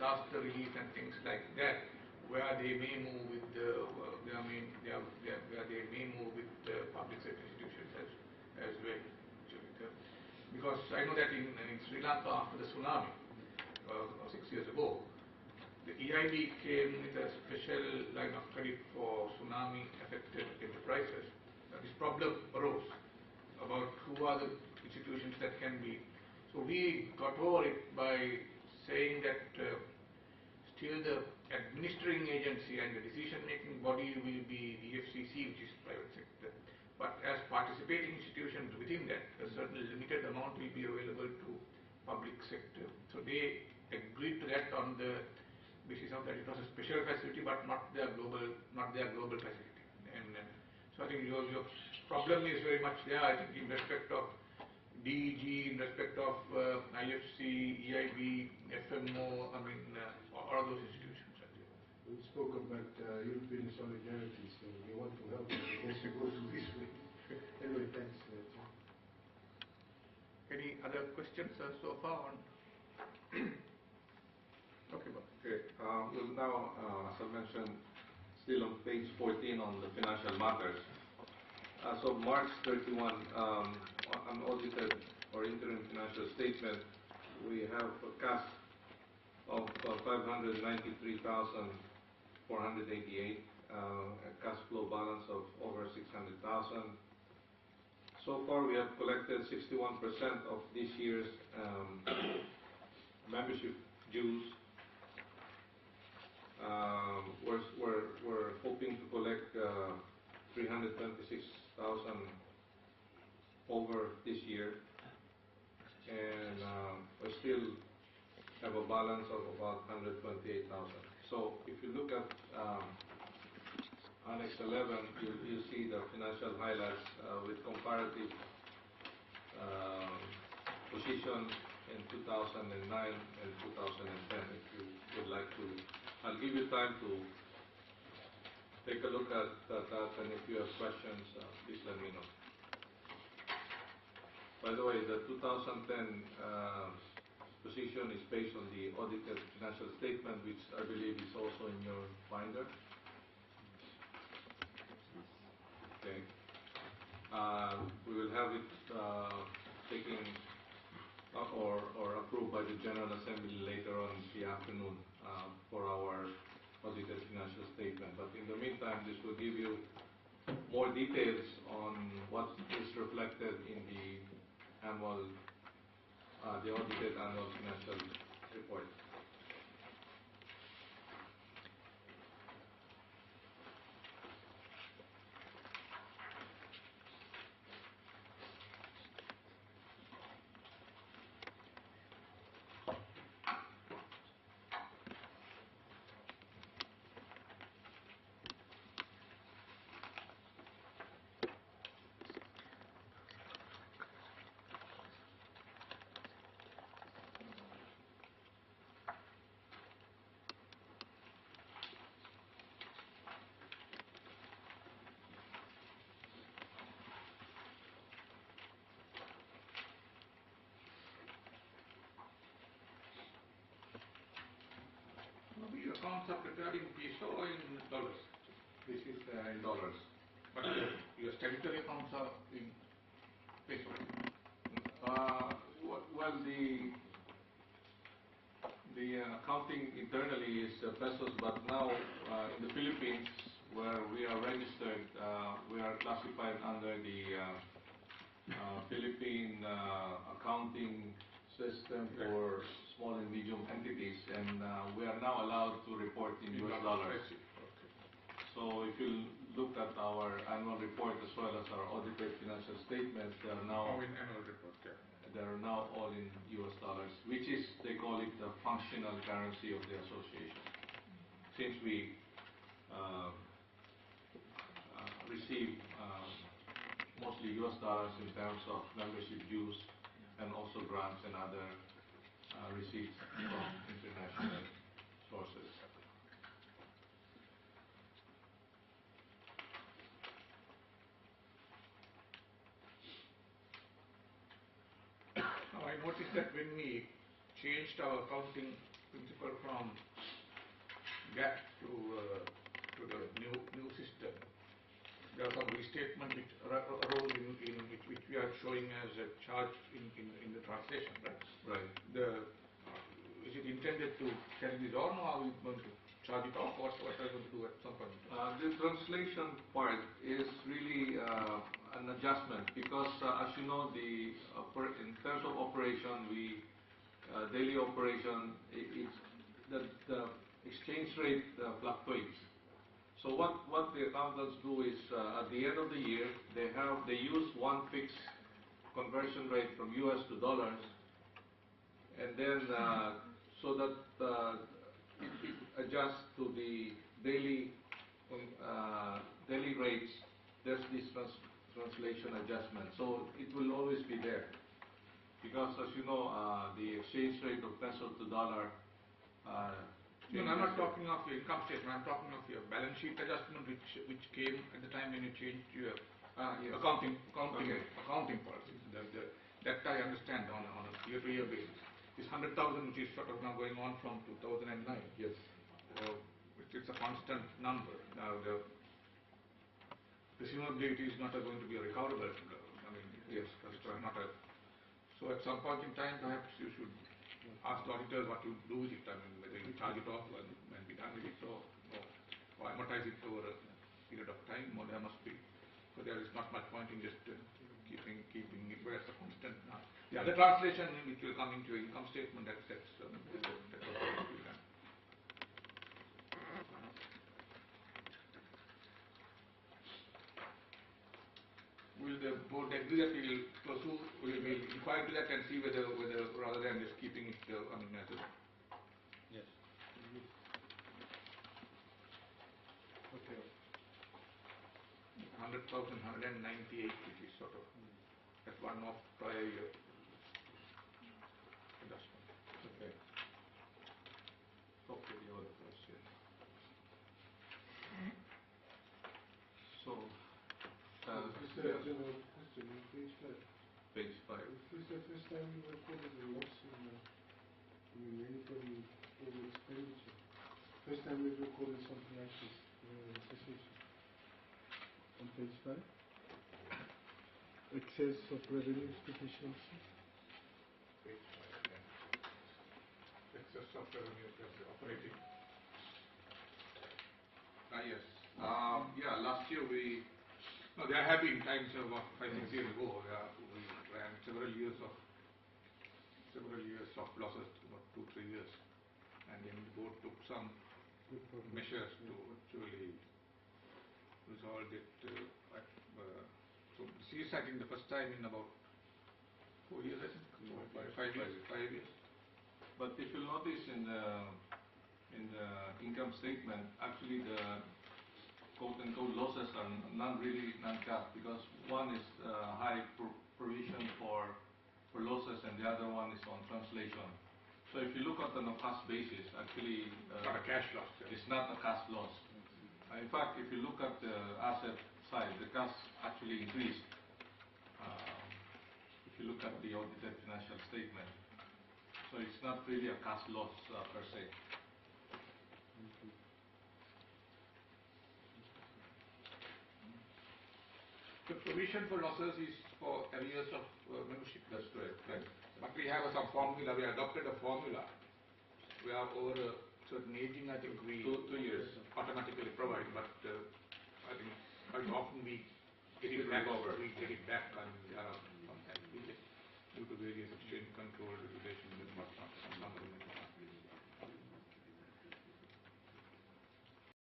disaster relief and things like that, where they may move with where they may move with public sector institutions as well. Because I know that in Sri Lanka after the tsunami 6 years ago, the EIB came with a special line of credit for tsunami affected enterprises. This problem arose about who are the institutions that can be. So we got over it by saying that still the administering agency and the decision-making body will be the FCC, which is private sector. But as participating institutions within that, a certain limited amount will be available to public sector. So they agreed to that on the basis of that it was a special facility, but not their global facility. And so I think your problem is very much there. I think in respect of DEG, in respect of IFC, EIB, FMO, all of those institutions. We spoke about European solidarity, so we want to help in case we go through this way. Anyway, thanks. Any other questions so far on? Okay, Bob. Okay. We'll now, as I mentioned, still on page 14 on the financial matters. As of March 31, unaudited or interim financial statement, we have a cash of 593,488, a cash flow balance of over 600,000. So far, we have collected 61% of this year's membership dues. We're hoping to collect 326,000 over this year, and we still have a balance of about 128,000. So if you look at Annex 11, you see the financial highlights with comparative position in 2009 and 2010. If you would like to, I'll give you time to take a look at that, and if you have questions, please let me know. By the way, the 2010 position is based on the audited financial statement, which I believe is also in your binder. Okay. We will have it taken or approved by the General Assembly later on the afternoon for our audited financial statement. But in the meantime, this will give you more details on what is reflected in the audited annual financial report. Your accounts are prepared in peso or in dollars? This is in dollars. But your statutory accounts are in peso? Well, the accounting internally is pesos, but now in the Philippines, where we are registered, we are classified under the Philippine accounting system for small and medium entities, and we are now allowed to report in US dollars. Okay. So if you look at our annual report as well as our audited financial statements, they are now in annual report. Yeah. They are now all in US dollars, which is, they call it the functional currency of the association. Since we receive mostly US dollars in terms of membership dues and also grants and other receipts from international sources. Now I noticed that when we changed our accounting principle from gap to the new system. There are some restatement which arose in which we are showing as a charge in the translation, right? Right. Is it intended to carry this on, or are we going to charge it off? What are we going to do at some point? The translation part is really an adjustment because, as you know, in terms of operation, daily operation, the exchange rate fluctuates. So what the accountants do is at the end of the year they use one fixed conversion rate from US to dollars, and then so that it adjusts to the daily rates. There's this translation adjustment, so it will always be there because, as you know, the exchange rate of peso to dollar. No, I'm not talking of your income statement. I'm talking of your balance sheet adjustment, which came at the time when you changed your Yes. accounting Okay. policies. That I understand on a year-to-year basis. This 100,000, which is sort of now going on from 2009. Yes. It's a constant number. Now, presumably, it is not going to be a recoverable. I mean, Yes, it's not a. So, at some point in time, perhaps you should ask the auditors what to do with it. I mean, whether you charge it off and be done with it, or amortize it over a period of time, or there must be. So there is not much point in just keeping it where it's a constant now. The other translation which will come into your income statement, that's what will be done. Will the board agree that we will pursue, we will inquire to that and see whether rather than just keeping it, I mean, as a. Yes. Okay. 100,000, 198, which is sort of at one of prior year adjustment. Okay. Okay, the auditors, yes. So, Mr. General question on page 5. page 5. Is this the first time you recorded a loss in income over expenditure? First time we've recorded something like this in an association. On page 5. Excess of revenues deficiency. Page 5, yeah. Excess of revenue plus operating. Yes. Yeah, last year they are happy in times of 5-6 years ago. We ran several years of losses, about 2-3 years, and then the board took some measures to actually resolve it. So this is, I think, the first time in about 4 years, I think, 5 years. But if you notice in the income statement, actually the quote-unquote losses are not really non-cash, because one is high provision for losses and the other one is on translation. So if you look at on a cash basis, actually Not a cash loss. it's not a cash loss. In fact, if you look at the asset side, the cash actually increased. If you look at the audited financial statement, so it's not really a cash loss per se. The provision for losses is for arrears of membership. That's correct. Right. But we have some formula. We adopted a formula. We are over a certain aging. I think we 2 years automatically provide. But I think quite often we get it back. We get it back.